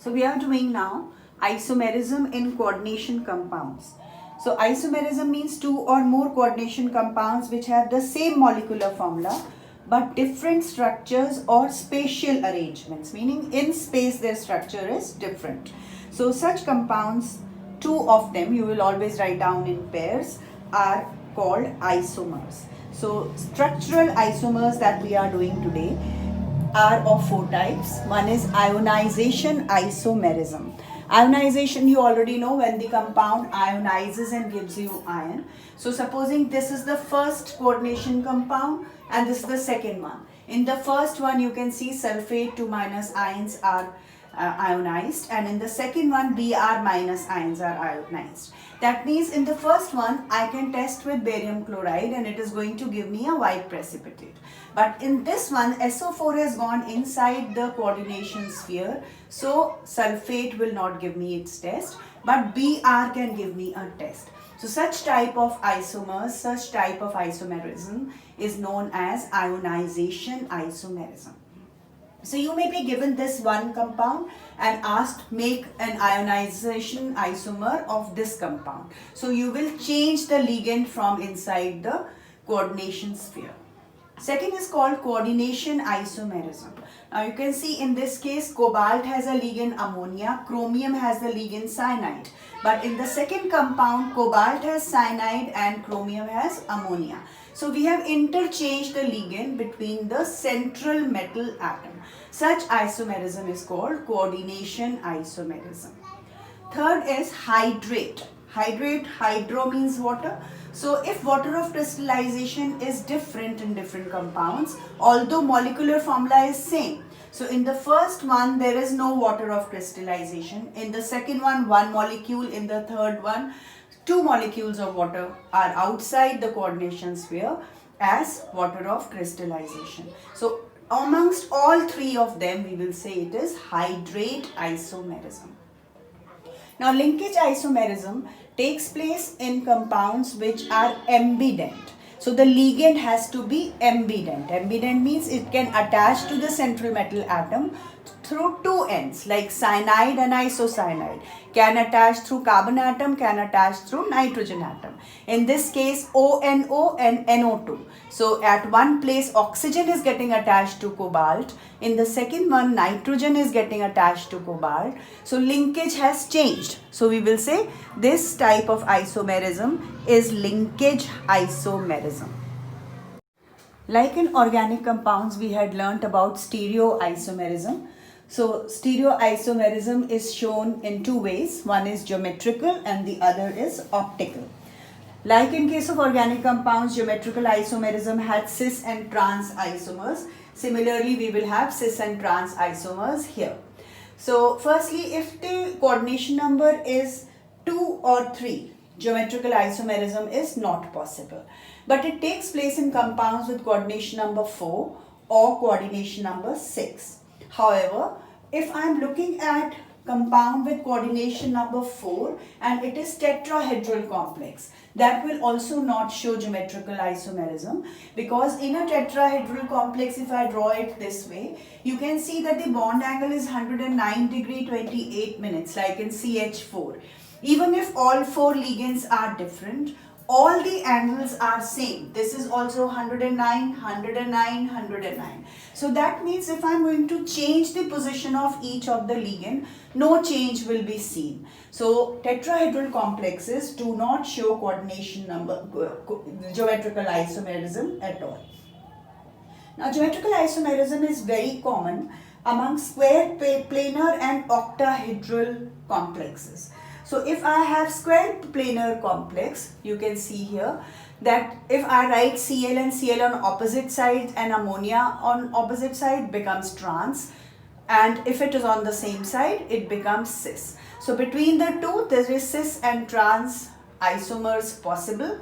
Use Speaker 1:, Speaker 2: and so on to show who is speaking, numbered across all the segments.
Speaker 1: So we are doing now isomerism in coordination compounds. So isomerism means two or more coordination compounds which have the same molecular formula but different structures or spatial arrangements, meaning in space their structure is different. So such compounds, two of them you will always write down in pairs, are called isomers. So structural isomers that we are doing today are of four types. One is ionization isomerism. Ionization, you already know, when the compound ionizes and gives you ion. So supposing this is the first coordination compound and this is the second one. In the first one you can see sulfate 2 minus ions are ionized, and in the second one Br minus ions are ionized. That means in the first one I can test with barium chloride and it is going to give me a white precipitate. But in this one SO4 has gone inside the coordination sphere, so sulfate will not give me its test, but Br can give me a test. So such type of isomers, such type of isomerism is known as ionization isomerism. So you may be given this one compound and asked make an ionization isomer of this compound. So you will change the ligand from inside the coordination sphere. Second is called coordination isomerism. Now you can see in this case cobalt has a ligand ammonia, chromium has the ligand cyanide. But in the second compound cobalt has cyanide and chromium has ammonia. So we have interchanged the ligand between the central metal atom. Such isomerism is called coordination isomerism. Third is hydrate. Hydrate, hydro means water. So if water of crystallization is different in different compounds, although molecular formula is same. So in the first one there is no water of crystallization. In the second one molecule. In the third one 2 molecules of water are outside the coordination sphere as water of crystallization. So amongst all three of them we will say it is hydrate isomerism. Now linkage isomerism takes place in compounds which are ambident. So the ligand has to be ambident. Ambident means it can attach to the central metal atom through two ends, like cyanide and isocyanide. Can attach through carbon atom, can attach through nitrogen atom. In this case ONO and NO2. So at one place oxygen is getting attached to cobalt. In the second one nitrogen is getting attached to cobalt. So linkage has changed. So we will say this type of isomerism is linkage isomerism. Like in organic compounds we had learnt about stereoisomerism. So stereoisomerism is shown in two ways. One is geometrical and the other is optical. Like in case of organic compounds, geometrical isomerism had cis and trans isomers. Similarly, we will have cis and trans isomers here. So firstly, if the coordination number is 2 or 3, geometrical isomerism is not possible. But it takes place in compounds with coordination number 4 or coordination number 6. However, if I am looking at compound with coordination number 4 and it is tetrahedral complex, that will also not show geometrical isomerism, because in a tetrahedral complex, if I draw it this way, you can see that the bond angle is 109 degree 28 minutes, like in CH4. Even if all 4 ligands are different, all the angles are same. This is also 109, 109, 109. So that means if I am going to change the position of each of the ligand, no change will be seen. So tetrahedral complexes do not show coordination number, geometrical isomerism at all. Now geometrical isomerism is very common among square, planar and octahedral complexes. So if I have square planar complex, you can see here that if I write Cl and Cl on opposite sides and ammonia on opposite side becomes trans, and if it is on the same side it becomes cis. So between the two there is cis and trans isomers possible,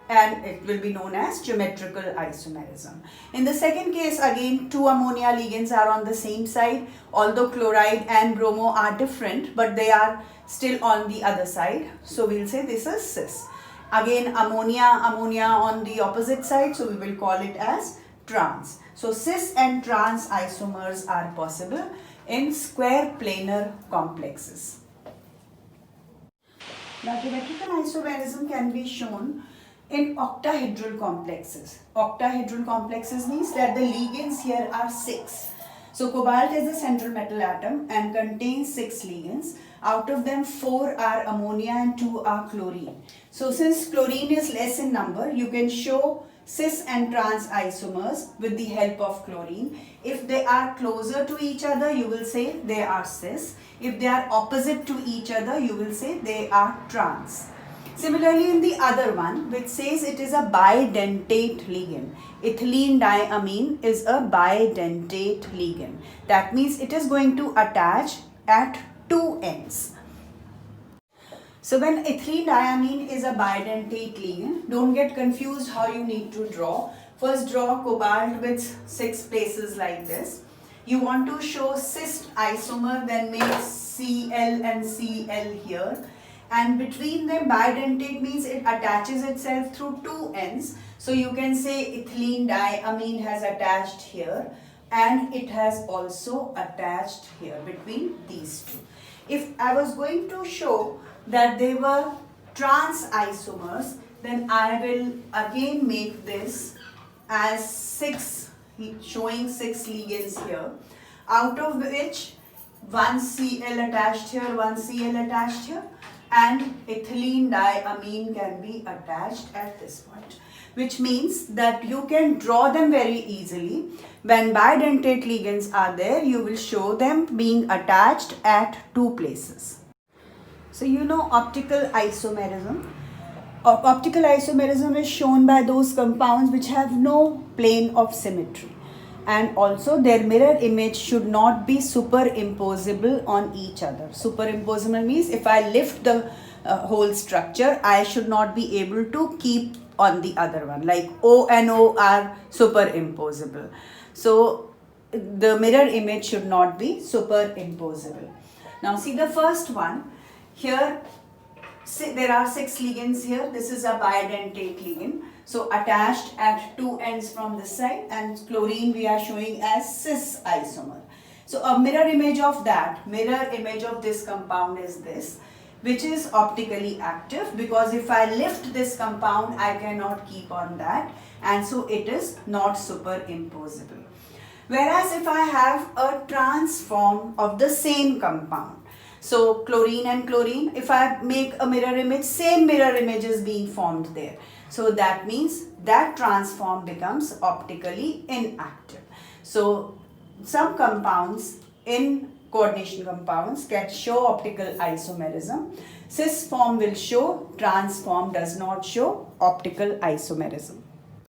Speaker 1: and it will be known as geometrical isomerism. In the second case, again 2 ammonia ligands are on the same side, although chloride and bromo are different, but they are still on the other side. So we'll say this is cis. Again ammonia on the opposite side, so we will call it as trans. So cis and trans isomers are possible in square planar complexes. Now, geometrical isomerism can be shown in octahedral complexes. Octahedral complexes means that the ligands here are 6. So, cobalt is the central metal atom and contains 6 ligands. Out of them, 4 are ammonia and 2 are chlorine. So, since chlorine is less in number, you can show cis and trans isomers with the help of chlorine. If they are closer to each other, you will say they are cis. If they are opposite to each other, you will say they are trans. Similarly, in the other one, which says it is a bidentate ligand, ethylene diamine is a bidentate ligand. That means it is going to attach at 2 ends. So when ethylene diamine is a bidentate ligand, don't get confused how you need to draw. First draw cobalt with 6 places like this. You want to show cis isomer, then make Cl and Cl here. And between them, bidentate means it attaches itself through 2 ends. So you can say ethylene diamine has attached here and it has also attached here between these two. If I was going to show that they were trans isomers, then I will again make this as 6, showing 6 ligands here, out of which 1 Cl attached here, 1 Cl attached here, and ethylene diamine can be attached at this point, which means that you can draw them very easily. When bidentate ligands are there, you will show them being attached at 2 places. So you know optical isomerism. Optical isomerism is shown by those compounds which have no plane of symmetry, and also their mirror image should not be superimposable on each other. Superimposable means if I lift the whole structure, I should not be able to keep on the other one, like O and O are superimposable. So the mirror image should not be superimposable. Now see the first one. Here there are 6 ligands here. This is a bidentate ligand. So attached at 2 ends from this side, and chlorine we are showing as cis isomer. So a mirror image of that, mirror image of this compound is this, which is optically active, because if I lift this compound, I cannot keep on that, and so it is not superimposable. Whereas if I have a trans form of the same compound, so chlorine and chlorine, if I make a mirror image, same mirror image is being formed there. So that means that transform becomes optically inactive. So some compounds in coordination compounds can show optical isomerism. Cis form will show, trans form does not show optical isomerism.